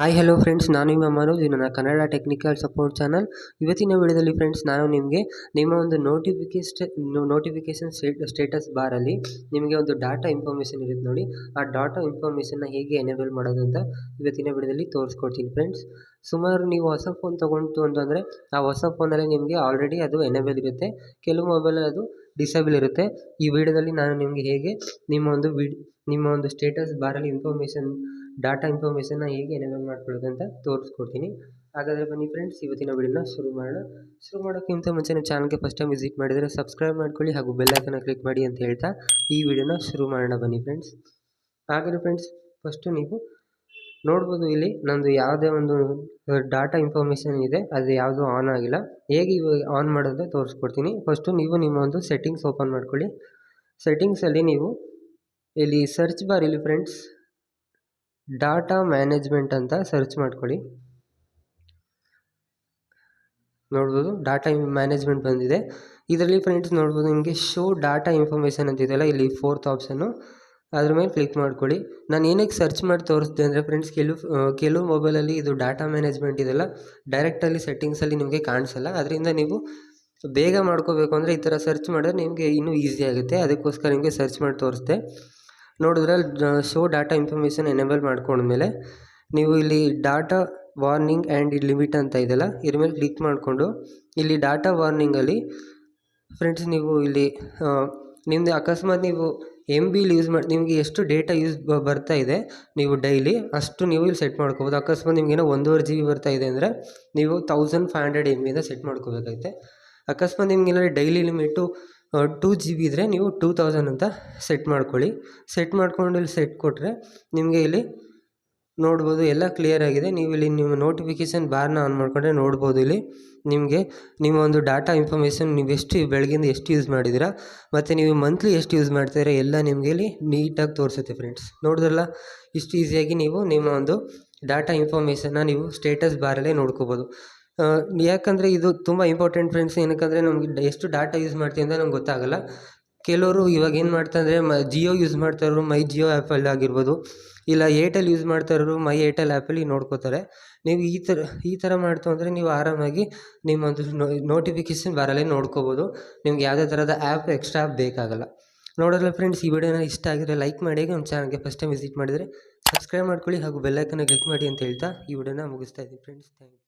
Hi hello friends, ನಾನು ನಿಮ್ಮ ಮನೋಜ್. ಇದು ನನ್ನ ಕನ್ನಡ ಟೆಕ್ನಿಕಲ್ ಸಪೋರ್ಟ್ ಚಾನಲ್. ಇವತ್ತಿನ ವಿಡಿಯೋದಲ್ಲಿ ಫ್ರೆಂಡ್ಸ್ ನಾನು ನಿಮಗೆ ನಿಮ್ಮ ಒಂದು ನೋಟಿಫಿಕೇಶನ್ ಸ್ಟೇಟಸ್ ಬಾರಲ್ಲಿ ನಿಮಗೆ ಒಂದು ಡಾಟಾ ಇನ್ಫಾರ್ಮೇಷನ್ ಇರುತ್ತೆ ನೋಡಿ. ಆ ಡಾಟಾ ಇನ್ಫಾರ್ಮೇಷನ್ನ ಹೇಗೆ ಎನೇಬಲ್ ಮಾಡೋದು ಅಂತ ಇವತ್ತಿನ ವಿಡಿಯೋದಲ್ಲಿ ತೋರಿಸ್ಕೊಡ್ತೀನಿ ಫ್ರೆಂಡ್ಸ್. ಸುಮಾರು ನೀವು ಹೊಸ ಫೋನ್ ತೊಗೊಂಡು ಅಂತಂದರೆ ಆ ಹೊಸ ಫೋನಲ್ಲಿ ನಿಮಗೆ ಆಲ್ರೆಡಿ ಅದು ಎನೇಬಲ್ ಇರುತ್ತೆ, ಕೆಲವು ಮೊಬೈಲಲ್ಲಿ ಅದು ಡಿಸೇಬಲ್ ಇರುತ್ತೆ. ಈ ವಿಡಿಯೋದಲ್ಲಿ ನಾನು ನಿಮಗೆ ಹೇಗೆ ನಿಮ್ಮ ಒಂದು ಸ್ಟೇಟಸ್ ಬಾರಲ್ಲಿ ಡಾಟಾ ಇನ್ಫಾರ್ಮೇಷನ್ನ ಹೇಗೆ ಎನೇಬಲ್ ಮಾಡ್ಕೊಳ್ಳೋದು ಅಂತ ತೋರಿಸ್ಕೊಡ್ತೀನಿ. ಹಾಗಾದರೆ ಬನ್ನಿ ಫ್ರೆಂಡ್ಸ್, ಇವತ್ತಿನ ವಿಡಿಯೋನ ಶುರು ಮಾಡೋಣ. ಶುರು ಮಾಡೋಕ್ಕಿಂತ ಮುಂಚೆ ನಮ್ಮ ಚಾನಲ್ಗೆ ಫಸ್ಟ್ ಟೈಮ್ ವಿಸಿಟ್ ಮಾಡಿದರೆ ಸಬ್ಸ್ಕ್ರೈಬ್ ಮಾಡ್ಕೊಳ್ಳಿ ಹಾಗೂ ಬೆಲ್ ಐಕನ್ನ ಕ್ಲಿಕ್ ಮಾಡಿ ಅಂತ ಹೇಳ್ತಾ ಈ ವಿಡಿಯೋನ ಶುರು ಮಾಡೋಣ ಬನ್ನಿ ಫ್ರೆಂಡ್ಸ್. ಹಾಗಾದರೆ ಫ್ರೆಂಡ್ಸ್, ಫಸ್ಟು ನೀವು ನೋಡ್ಬೋದು ಇಲ್ಲಿ ನಂದು ಯಾವುದೇ ಒಂದು ಡಾಟಾ ಇನ್ಫಾರ್ಮೇಷನ್ ಇದೆ ಅದು ಯಾವುದೂ ಆನ್ ಆಗಿಲ್ಲ. ಹೇಗೆ ಇವಾಗ ಆನ್ ಮಾಡೋದು ತೋರಿಸ್ಕೊಡ್ತೀನಿ. ಫಸ್ಟು ನೀವು ನಿಮ್ಮ ಒಂದು ಸೆಟ್ಟಿಂಗ್ಸ್ ಓಪನ್ ಮಾಡ್ಕೊಳ್ಳಿ. ಸೆಟ್ಟಿಂಗ್ಸಲ್ಲಿ ನೀವು ಇಲ್ಲಿ ಸರ್ಚ್ ಬಾರಲ್ಲಿ ಫ್ರೆಂಡ್ಸ್ ಡಾಟಾ ಮ್ಯಾನೇಜ್ಮೆಂಟ್ ಅಂತ ಸರ್ಚ್ ಮಾಡ್ಕೊಳ್ಳಿ. ನೋಡ್ಬೋದು ಡಾಟಾ ಮ್ಯಾನೇಜ್ಮೆಂಟ್ ಬಂದಿದೆ. ಇದರಲ್ಲಿ ಫ್ರೆಂಡ್ಸ್ ನೋಡ್ಬೋದು ನಿಮಗೆ ಶೋ ಡಾಟಾ ಇನ್ಫಾರ್ಮೇಷನ್ ಅಂತಿದೆಯಲ್ಲ, ಇಲ್ಲಿ 4th ಆಪ್ಷನ್ನು, ಅದ್ರ ಮೇಲೆ ಕ್ಲಿಕ್ ಮಾಡ್ಕೊಳ್ಳಿ. ನಾನು ಏನಕ್ಕೆ ಸರ್ಚ್ ಮಾಡಿ ತೋರಿಸ್ದೆ ಅಂದರೆ ಫ್ರೆಂಡ್ಸ್, ಕೆಲವು ಮೊಬೈಲಲ್ಲಿ ಇದು ಡಾಟಾ ಮ್ಯಾನೇಜ್ಮೆಂಟ್ ಇದೆಲ್ಲ ಡೈರೆಕ್ಟಲ್ಲಿ ಸೆಟ್ಟಿಂಗ್ಸಲ್ಲಿ ನಿಮಗೆ ಕಾಣಿಸಲ್ಲ. ಅದರಿಂದ ನೀವು ಬೇಗ ಮಾಡ್ಕೋಬೇಕು ಅಂದರೆ ಈ ಥರ ಸರ್ಚ್ ಮಾಡಿದ್ರೆ ನಿಮಗೆ ಇನ್ನೂ ಈಸಿ ಆಗುತ್ತೆ. ಅದಕ್ಕೋಸ್ಕರ ನಿಮಗೆ ಸರ್ಚ್ ಮಾಡಿ ತೋರಿಸ್ದೆ. ನೋಡಿದ್ರೆ ಶೋ ಡಾಟಾ ಇನ್ಫಾರ್ಮೇಷನ್ ಎನೇಬಲ್ ಮಾಡ್ಕೊಂಡ್ಮೇಲೆ ನೀವು ಇಲ್ಲಿ ಡಾಟಾ ವಾರ್ನಿಂಗ್ ಆ್ಯಂಡ್ ಲಿಮಿಟ್ ಅಂತ ಇದೆಯಲ್ಲ, ಇದ್ರ ಮೇಲೆ ಕ್ಲಿಕ್ ಮಾಡಿಕೊಂಡು ಇಲ್ಲಿ ಡಾಟಾ ವಾರ್ನಿಂಗಲ್ಲಿ ಫ್ರೆಂಡ್ಸ್ ನೀವು ಇಲ್ಲಿ ನಿಮ್ಮದು ಅಕಸ್ಮಾತ್ ನೀವು MBಲಿ ಯೂಸ್ ಮಾಡಿ ನಿಮಗೆ ಎಷ್ಟು ಡೇಟಾ ಬರ್ತಾ ಇದೆ ನೀವು ಡೈಲಿ ಅಷ್ಟು ನೀವು ಇಲ್ಲಿ ಸೆಟ್ ಮಾಡ್ಕೋಬೋದು. ಅಕಸ್ಮಾತ್ ನಿಮಗೇನೋ 1.5 GB ಬರ್ತಾ ಇದೆ ಅಂದರೆ ನೀವು 1500 MBಯಿಂದ ಸೆಟ್ ಮಾಡ್ಕೋಬೇಕಾಗುತ್ತೆ. ಅಕಸ್ಮಾತ್ ನಿಮಗೇನಾದ್ರೆ ಡೈಲಿ ಲಿಮಿಟು 2 GB ಇದ್ದರೆ ನೀವು 2000 ಅಂತ ಸೆಟ್ ಮಾಡ್ಕೊಳ್ಳಿ. ಸೆಟ್ ಮಾಡ್ಕೊಂಡು ಇಲ್ಲಿ ಸೆಟ್ ಕೊಟ್ಟರೆ ನಿಮಗೆ ಇಲ್ಲಿ ನೋಡ್ಬೋದು ಎಲ್ಲ ಕ್ಲಿಯರ್ ಆಗಿದೆ. ನೀವು ಇಲ್ಲಿ ನಿಮ್ಮ ನೋಟಿಫಿಕೇಷನ್ ಬಾರ್ನ ಆನ್ ಮಾಡಿಕೊಂಡ್ರೆ ನೋಡ್ಬೋದು ಇಲ್ಲಿ ನಿಮಗೆ ನಿಮ್ಮ ಒಂದು ಡಾಟಾ ಇನ್ಫಾರ್ಮೇಷನ್ ನೀವು ಬೆಳಗಿಂದ ಎಷ್ಟು ಯೂಸ್ ಮಾಡಿದ್ದೀರಾ ಮತ್ತು ನೀವು ಮಂತ್ಲಿ ಎಷ್ಟು ಯೂಸ್ ಮಾಡ್ತೀರಾ ಎಲ್ಲ ನಿಮಗೆ ಇಲ್ಲಿ ನೀಟಾಗಿ ತೋರಿಸುತ್ತೆ ಫ್ರೆಂಡ್ಸ್. ನೋಡಿದ್ರಲ್ಲ, ಇಷ್ಟು ಈಸಿಯಾಗಿ ನೀವು ನಿಮ್ಮ ಒಂದು ಡಾಟಾ ಇನ್ಫಾರ್ಮೇಷನ್ನ ನೀವು ಸ್ಟೇಟಸ್ ಬಾರಲ್ಲೇ ನೋಡ್ಕೋಬೋದು. ಯಾಕಂದರೆ ಇದು ತುಂಬ ಇಂಪಾರ್ಟೆಂಟ್ ಫ್ರೆಂಡ್ಸ್. ಏನಕ್ಕಂದರೆ ನಮಗೆ ಎಷ್ಟು ಡಾಟಾ ಯೂಸ್ ಮಾಡ್ತೀವಿ ಅಂತ ನಮ್ಗೆ ಗೊತ್ತಾಗಲ್ಲ. ಕೆಲವರು ಇವಾಗ ಏನು ಮಾಡ್ತಾರೆ ಜಿಯೋ ಯೂಸ್ ಮಾಡ್ತಾಯಿರೋರು ಮೈ ಜಿಯೋ ಆ್ಯಪಲ್ಲಿ ಆಗಿರ್ಬೋದು, ಇಲ್ಲ ಏರ್ಟೆಲ್ ಯೂಸ್ ಮಾಡ್ತಾಯಿರೋರು ಮೈ ಏರ್ಟೆಲ್ ಆ್ಯಪಲ್ಲಿ ನೋಡ್ಕೋತಾರೆ. ನೀವು ಈ ಥರ ಮಾಡ್ತು ಅಂದರೆ ನೀವು ಆರಾಮಾಗಿ ನಿಮ್ಮೊಂದು ನೋಟಿಫಿಕೇಷನ್ ಬಾರಲ್ಲೇ ನೋಡ್ಕೋಬೋದು. ನಿಮ್ಗೆ ಯಾವುದೇ ಥರದ ಎಕ್ಸ್ಟ್ರಾ ಆ್ಯಪ್ ಬೇಕಾಗಲ್ಲ. ನೋಡೋಲ್ಲ ಫ್ರೆಂಡ್ಸ್, ಈ ವಿಡಿಯೋನ ಇಷ್ಟ ಆಗಿದ್ರೆ ಲೈಕ್ ಮಾಡಿ, ನಮ್ಮ ಚಾನಲ್ಗೆ ಫಸ್ಟ್ ಟೈಮ್ ವಿಸಿಟ್ ಮಾಡಿದರೆ ಸಬ್ಸ್ಕ್ರೈಬ್ ಮಾಡ್ಕೊಳ್ಳಿ ಹಾಗೂ ಬೆಲ್ ಐಕನ್ನ ಕ್ಲಿಕ್ ಮಾಡಿ ಅಂತ ಹೇಳ್ತಾ ಈ ವಿಡಿಯೋನ ಮುಗಿಸ್ತಾ ಇದ್ದೀನಿ ಫ್ರೆಂಡ್ಸ್. Thank you.